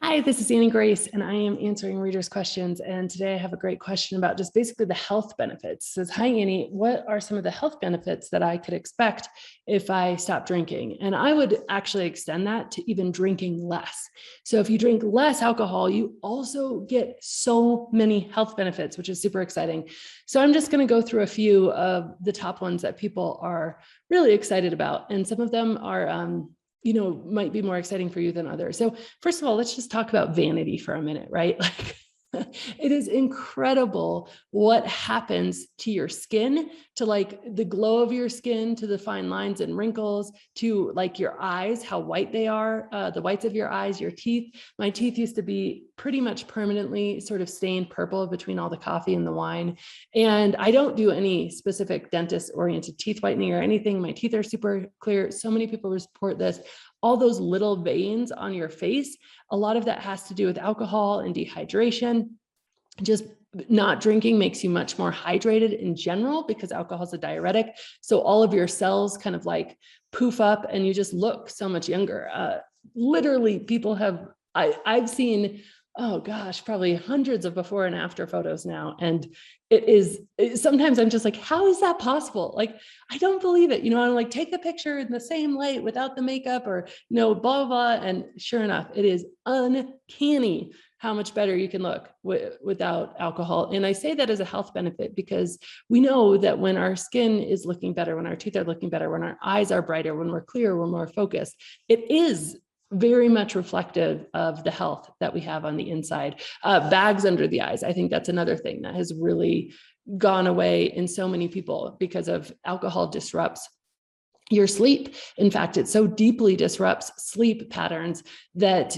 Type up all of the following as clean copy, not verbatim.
Hi, this is Annie Grace, and I am answering readers' questions. And today I have a great question about just basically the health benefits. It says, hi, Annie, what are some of the health benefits that I could expect if I stop drinking? And I would actually extend that to even drinking less. So if you drink less alcohol, you also get so many health benefits, which is super exciting. So I'm just going to go through a few of the top ones that people are really excited about. And some of them are, might be more exciting for you than others. So first of all, let's just talk about vanity for a minute, right? Like it is incredible what happens to your skin, to like the glow of your skin, to the fine lines and wrinkles, to like your eyes, how white they are, the whites of your eyes, your teeth. My teeth used to be pretty much permanently sort of stained purple between all the coffee and the wine. And I don't do any specific dentist oriented teeth whitening or anything. My teeth are super clear. So many people report this. All those little veins on your face, a lot of that has to do with alcohol and dehydration. Just not drinking makes you much more hydrated in general because alcohol is a diuretic. So all of your cells kind of like poof up and you just look so much younger. Literally, people have, I've seen, oh gosh, probably hundreds of before and after photos now. And sometimes I'm just like, how is that possible? Like, I don't believe it. I'm like, take the picture in the same light without the makeup or, blah, blah, blah. And sure enough, it is uncanny how much better you can look without alcohol. And I say that as a health benefit because we know that when our skin is looking better, when our teeth are looking better, when our eyes are brighter, when we're clear, we're more focused, it is very much reflective of the health that we have on the inside. Bags under the eyes. I think that's another thing that has really gone away in so many people because of alcohol disrupts your sleep. In fact, it so deeply disrupts sleep patterns that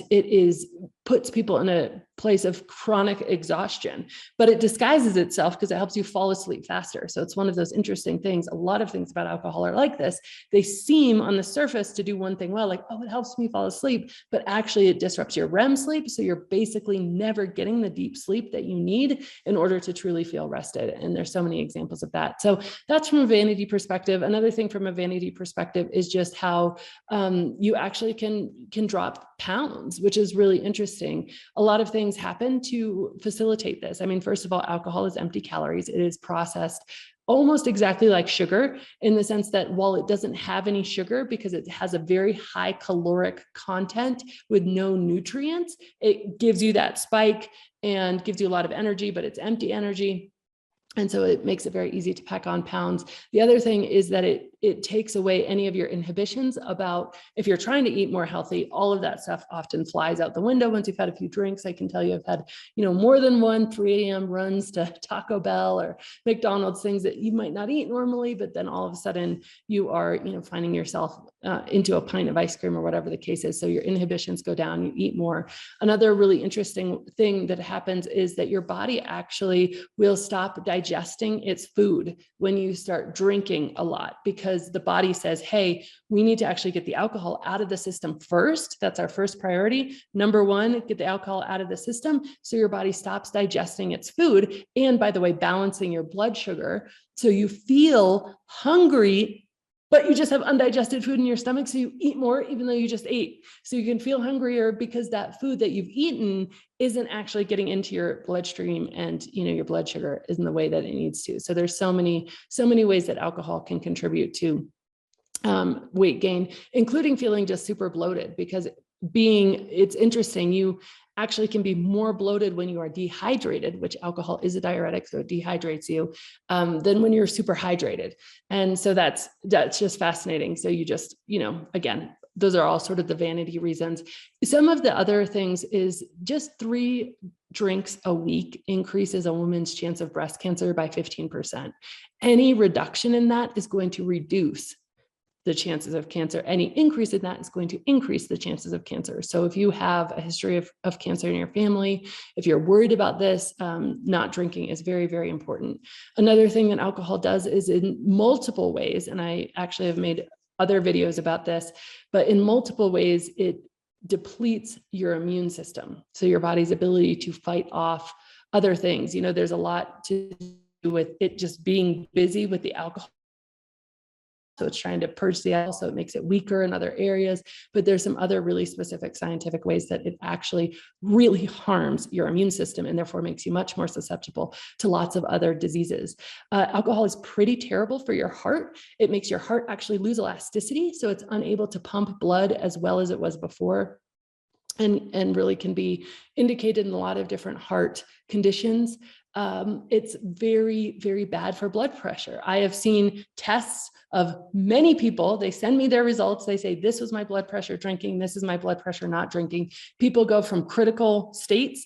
puts people in a place of chronic exhaustion, but it disguises itself because it helps you fall asleep faster. So it's one of those interesting things. A lot of things about alcohol are like this. They seem on the surface to do one thing well, like, oh, it helps me fall asleep, but actually it disrupts your REM sleep. So you're basically never getting the deep sleep that you need in order to truly feel rested. And there's so many examples of that. So that's from a vanity perspective. Another thing from a vanity perspective is just how you actually can drop pounds, which is really interesting. A lot of things happen to facilitate this. I mean, first of all, alcohol is empty calories. It is processed almost exactly like sugar in the sense that while it doesn't have any sugar because it has a very high caloric content with no nutrients, it gives you that spike and gives you a lot of energy, but it's empty energy. And so it makes it very easy to pack on pounds. The other thing is that it takes away any of your inhibitions about if you're trying to eat more healthy, all of that stuff often flies out the window once you've had a few drinks. I can tell you I've had, more than one 3 a.m. runs to Taco Bell or McDonald's, things that you might not eat normally, but then all of a sudden you are, finding yourself into a pint of ice cream or whatever the case is. So your inhibitions go down, you eat more. Another really interesting thing that happens is that your body actually will stop digesting its food when you start drinking a lot, because the body says, hey, we need to actually get the alcohol out of the system first. That's our first priority. Number one, get the alcohol out of the system so your body stops digesting its food. And by the way, balancing your blood sugar. So you feel hungry, but you just have undigested food in your stomach. So you eat more, even though you just ate. So you can feel hungrier because that food that you've eaten isn't actually getting into your bloodstream, and your blood sugar isn't the way that it needs to. So there's so many ways that alcohol can contribute to weight gain, including feeling just super bloated, because it's interesting. You actually can be more bloated when you are dehydrated, which alcohol is a diuretic, so it dehydrates you, than when you're super hydrated. And so that's just fascinating. So you just, again, those are all sort of the vanity reasons. Some of the other things is just 3 drinks a week increases a woman's chance of breast cancer by 15%. Any reduction in that is going to reduce the chances of cancer. Any increase in that is going to increase the chances of cancer. So if you have a history of cancer in your family, if you're worried about this, not drinking is very, very important. Another thing that alcohol does is in multiple ways, and I actually have made other videos about this, but in multiple ways, it depletes your immune system. So your body's ability to fight off other things. There's a lot to do with it just being busy with the alcohol So it's trying to purge the alcohol, so it makes it weaker in other areas. But there's some other really specific scientific ways that it actually really harms your immune system and therefore makes you much more susceptible to lots of other diseases. Alcohol is pretty terrible for your heart. It makes your heart actually lose elasticity, so it's unable to pump blood as well as it was before. And really can be indicated in a lot of different heart conditions. It's very, very bad for blood pressure. I have seen tests of many people. They send me their results. They say, this was my blood pressure drinking. This is my blood pressure not drinking. People go from critical states,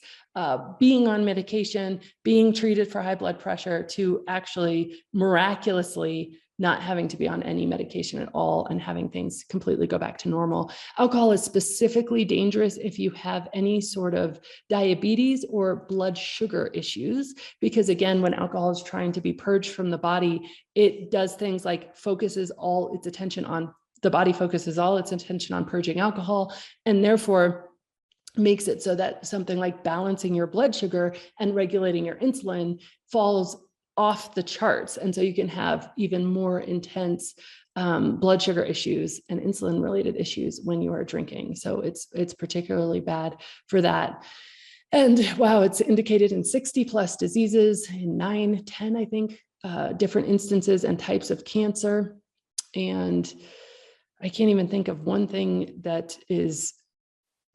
being on medication, being treated for high blood pressure, to actually miraculously not having to be on any medication at all and having things completely go back to normal. Alcohol is specifically dangerous if you have any sort of diabetes or blood sugar issues, because again, when alcohol is trying to be purged from the body, it does things like focuses all its attention on purging alcohol, and therefore makes it so that something like balancing your blood sugar and regulating your insulin falls off the charts. And so you can have even more intense blood sugar issues and insulin related issues when you are drinking. So it's particularly bad for that. And wow, it's indicated in 60 plus diseases, in 10, I think, different instances and types of cancer. And I can't even think of one thing that is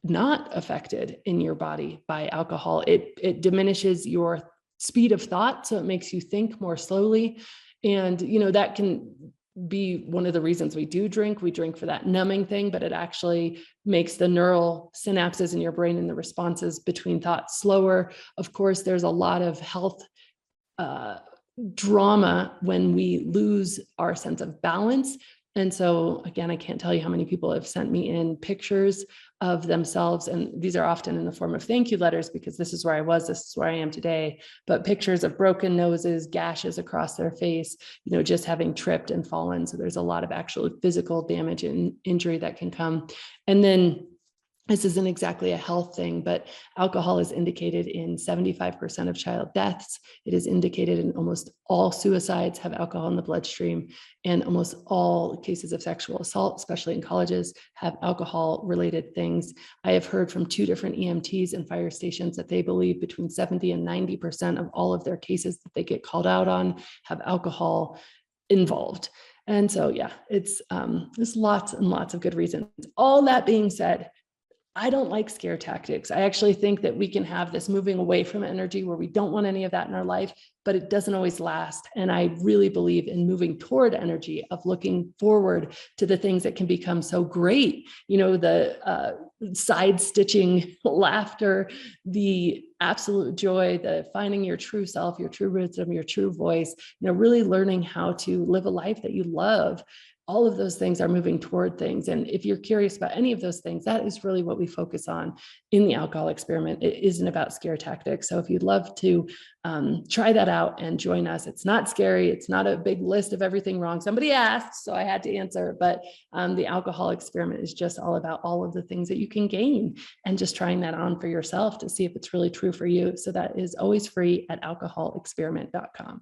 not affected in your body by alcohol. It diminishes your speed of thought, so it makes you think more slowly. And, that can be one of the reasons we do drink. We drink for that numbing thing, but it actually makes the neural synapses in your brain and the responses between thoughts slower. Of course, there's a lot of health drama when we lose our sense of balance. And so again, I can't tell you how many people have sent me in pictures of themselves. And these are often in the form of thank you letters, because this is where I was, this is where I am today, but pictures of broken noses, gashes across their face, just having tripped and fallen. So there's a lot of actual physical damage and injury that can come. And then this isn't exactly a health thing, but alcohol is indicated in 75% of child deaths. It is indicated in almost all suicides have alcohol in the bloodstream, and almost all cases of sexual assault, especially in colleges, have alcohol related things. I have heard from 2 different EMTs and fire stations that they believe between 70 and 90% of all of their cases that they get called out on have alcohol involved. And so, yeah, there's lots and lots of good reasons. All that being said, I don't like scare tactics. I actually think that we can have this moving away from energy where we don't want any of that in our life, but it doesn't always last. And I really believe in moving toward energy of looking forward to the things that can become so great. The side stitching laughter, the absolute joy, the finding your true self, your true wisdom, your true voice, really learning how to live a life that you love. All of those things are moving toward things. And if you're curious about any of those things, that is really what we focus on in the alcohol experiment. It isn't about scare tactics. So if you'd love to try that out and join us, it's not scary. It's not a big list of everything wrong. Somebody asked, so I had to answer, but the alcohol experiment is just all about all of the things that you can gain and just trying that on for yourself to see if it's really true for you. So that is always free at alcoholexperiment.com.